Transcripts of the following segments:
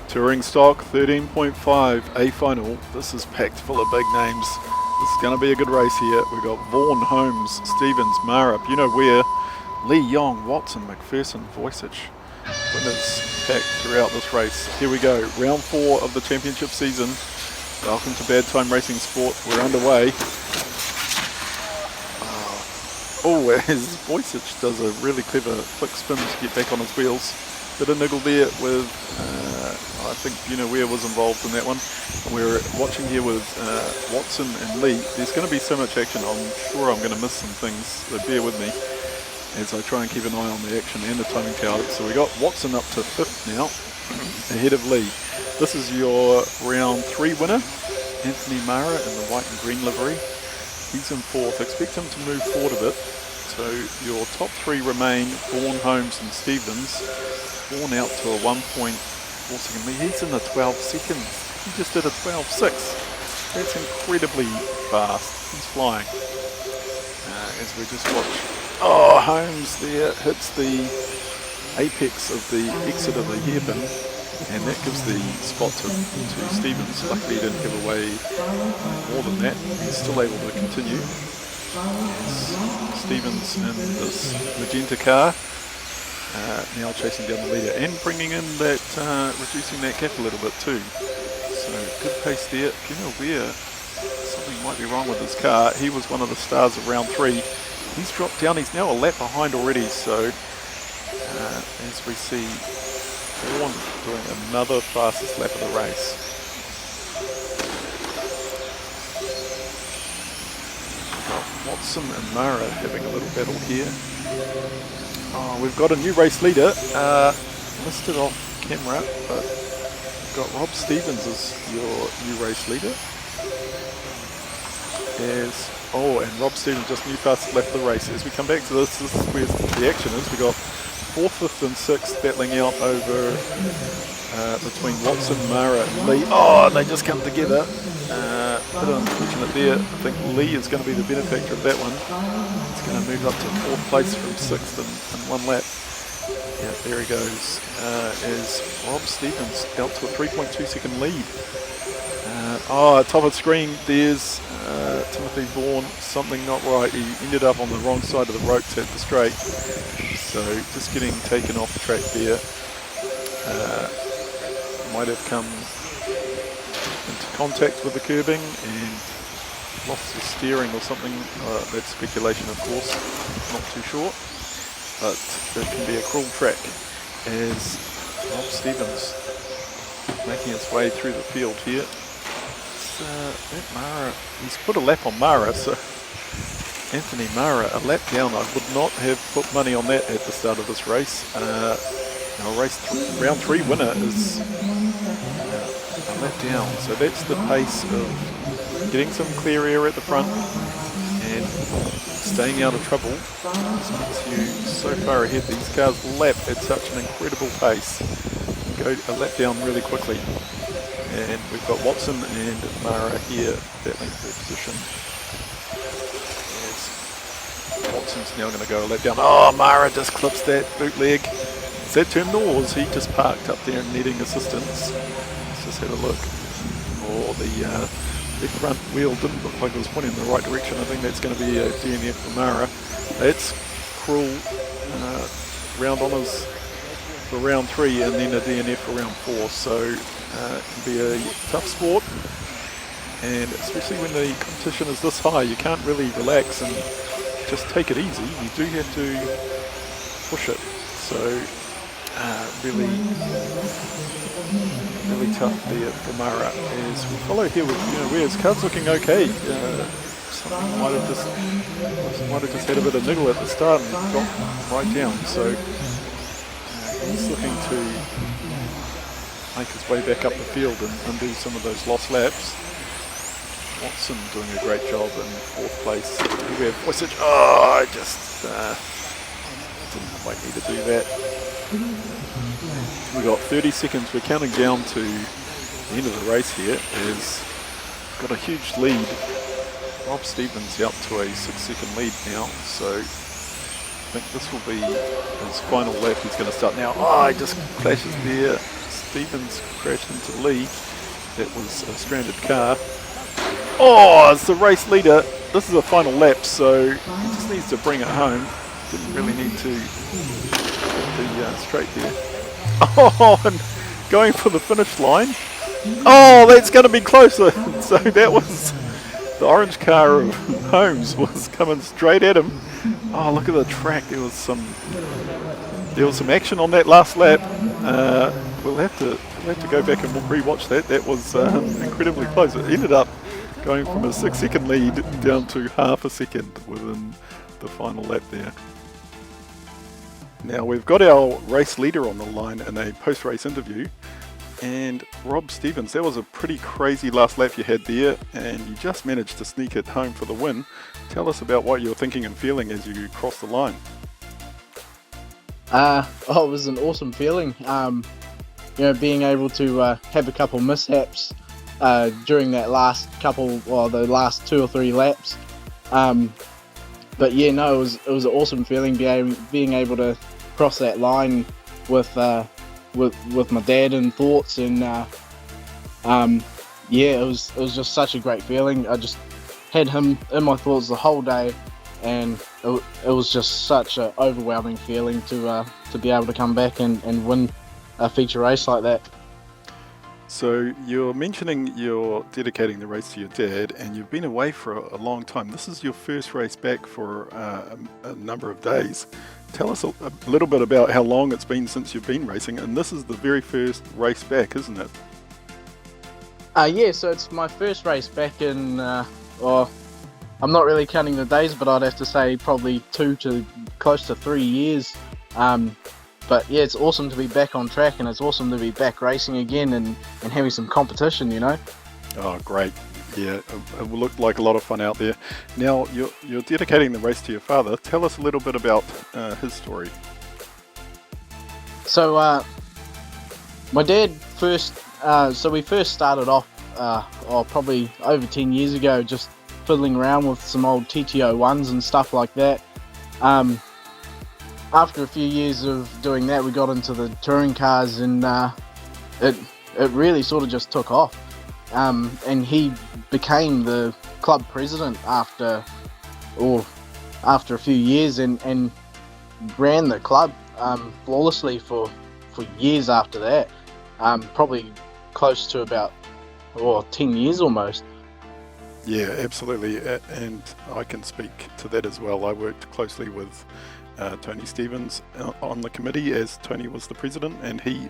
Touring stock 13.5, A final. This is packed full of big names. This is going to be a good race here. We've got Vaughan, Holmes, Stevens, Mara, you know where, Lee, Young, Watson, McPherson, Voicich. Winners packed throughout this race. Here we go, round 4 of the championship season. Welcome to Bad Time Racing Sport. We're underway. Oh, as Voicich does a really clever flick spin to get back on his wheels. Bit of niggle there with, I think Ware was involved in that one. We're watching here with Watson and Lee. There's going to be so much action, I'm sure I'm going to miss some things, so bear with me as I try and keep an eye on the action and the timing tower. So we got Watson up to 5th now, ahead of Lee. This is your round 3 winner, Anthony Mara in the white and green livery. He's in 4th. Expect him to move forward a bit. So your top 3 remain Vaughan, Holmes and Stevens. Vaughan out to a 1.4 second lead. He's in the 12 seconds. He just did a 12.6. That's incredibly fast. He's flying. As we just watch. Oh, Holmes there hits the apex of the exit of the hairpin. And that gives the spot to Stevens. Luckily he didn't give away more than that. He's still able to continue. Stevens in this magenta car. Now chasing down the leader and bringing in that, reducing that gap a little bit too. So good pace there. Ware, something might be wrong with his car. He was one of the stars of round 3. He's dropped down. He's now a lap behind already. So as we see Vaughan doing another fastest lap of the race. Watson and Mara having a little battle here. Oh, we've got a new race leader. Missed it off camera, but we've got Rob Stevens as your new race leader. And Rob Stevens just new fastest lap of the race. As we come back to this is where the action is. We've got 4th, 5th and 6th battling out over between Watson, Mara and Lee. Oh, and they just come together. Bit unfortunate there. I think Lee is going to be the benefactor of that one. He's going to move up to 4th place from 6th in 1 lap. Yeah, there he goes. As Rob Stevens out to a 3.2 second lead. Top of the screen, there's Timothy Vaughan. Something not right. He ended up on the wrong side of the ropes at the straight. So just getting taken off the track there. Might have come into contact with the curbing and lost the steering or something. That's speculation, of course. Not too sure. But it can be a cruel track as Rob Stevens making its way through the field here. That Mara, he's put a lap on Mara, so Anthony Mara, a lap down. I would not have put money on that at the start of this race. Round 3 winner is a lap down, so that's the pace of getting some clear air at the front and staying out of trouble. This makes you so far ahead. These cars lap at such an incredible pace. Go a lap down really quickly. And we've got Watson and Mara here battling for position. Yes. Watson's now going to go a lap down. Oh, Mara just clips that bootleg. Is that terminal or is he just parked up there and needing assistance? Let's just have a look. Oh, the front wheel didn't look like it was pointing in the right direction. I think that's going to be a DNF for Mara. That's cruel. Round honours for round 3 and then a DNF for round 4. So it can be a tough sport, and especially when the competition is this high, you can't really relax and just take it easy. You do have to push it. So really tough there for Mara. As we follow here with Ware's car's looking okay. Something might have just had a bit of niggle at the start and dropped right down. So he's looking to make his way back up the field and undo some of those lost laps. Watson doing a great job in 4th place. We have Voicich. Oh, I just didn't quite need to do that. We've got 30 seconds. We're counting down to the end of the race here. Is got a huge lead. Rob Stevens out to a 6-second lead now. So I think this will be his final lap. He's going to start now. Oh, he just clashes there. Stevens crashed into Lee. That was a stranded car. Oh, it's the race leader. This is a final lap, so he just needs to bring it home. Didn't really need to hit the straight there. Oh, and going for the finish line. Oh, that's going to be closer. So that was the orange car of Holmes was coming straight at him. Oh, look at the track. There was some action on that last lap. We'll have to go back and rewatch that. That was incredibly close. It ended up going from a 6-second lead down to half a second within the final lap there. Now we've got our race leader on the line in a post-race interview. And Rob Stevens, that was a pretty crazy last lap you had there, and you just managed to sneak it home for the win. Tell us about what you were thinking and feeling as you crossed the line. It was an awesome feeling. Being able to have a couple mishaps during that last the last 2 or 3 laps. But yeah, no, it was an awesome feeling being able to cross that line with my dad and thoughts, and it was just such a great feeling. I just had him in my thoughts the whole day, and it was just such an overwhelming feeling to be able to come back and win a feature race like that. So you're mentioning you're dedicating the race to your dad, and you've been away for a long time. This is your first race back for a number of days. Tell us a little bit about how long it's been since you've been racing, and this is the very first race back, isn't it? So it's my first race back in, I'm not really counting the days, but I'd have to say probably 2 to close to 3 years. But yeah, it's awesome to be back on track, and it's awesome to be back racing again and having some competition, Oh, great. Yeah, it looked like a lot of fun out there. Now, you're dedicating the race to your father. Tell us a little bit about his story. So, my dad we first started off, probably over 10 years ago, just fiddling around with some old TT01s and stuff like that. After a few years of doing that, we got into the touring cars, and it really sort of just took off. And he became the club president after a few years, and ran the club flawlessly for years after that. Probably close to about 10 years almost. Yeah, absolutely, and I can speak to that as well. I worked closely with Tony Stevens on the committee as Tony was the president, and he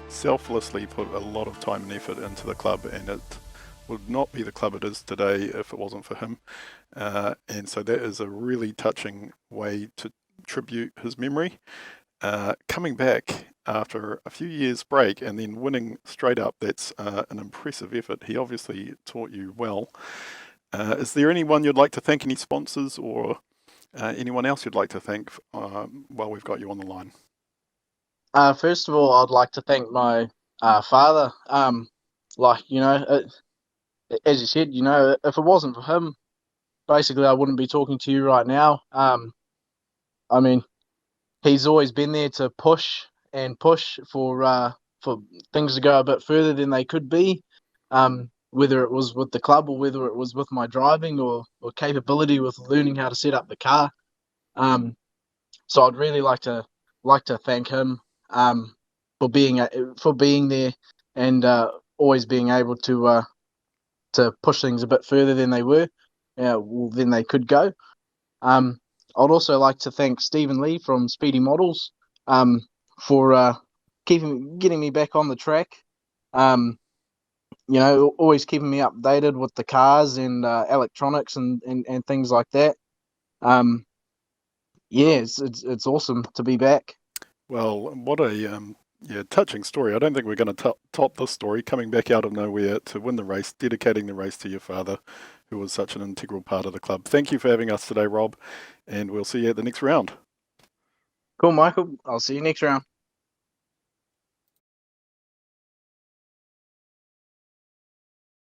selflessly put a lot of time and effort into the club, and it would not be the club it is today if it wasn't for him. And so that is a really touching way to tribute his memory. Coming back after a few years break and then winning straight up, that's an impressive effort. He obviously taught you well. Is there anyone you'd like to thank, any sponsors or anyone else you'd like to thank while we've got you on the line? First of all, I'd like to thank my father. As you said, if it wasn't for him, basically I wouldn't be talking to you right now. I mean, he's always been there to push for things to go a bit further than they could be, whether it was with the club or whether it was with my driving or capability with learning how to set up the car. So I'd really like to thank him for being there and always being able to push things a bit further than they were, than they could go. I'd also like to thank Stephen Lee from Speedy Models for getting me back on the track. Always keeping me updated with the cars and electronics and things like that. It's awesome to be back. Well, what a touching story. I don't think we're going to top this story, coming back out of nowhere to win the race, dedicating the race to your father, who was such an integral part of the club. Thank you for having us today, Rob, and we'll see you at the next round. Cool, Michael. I'll see you next round.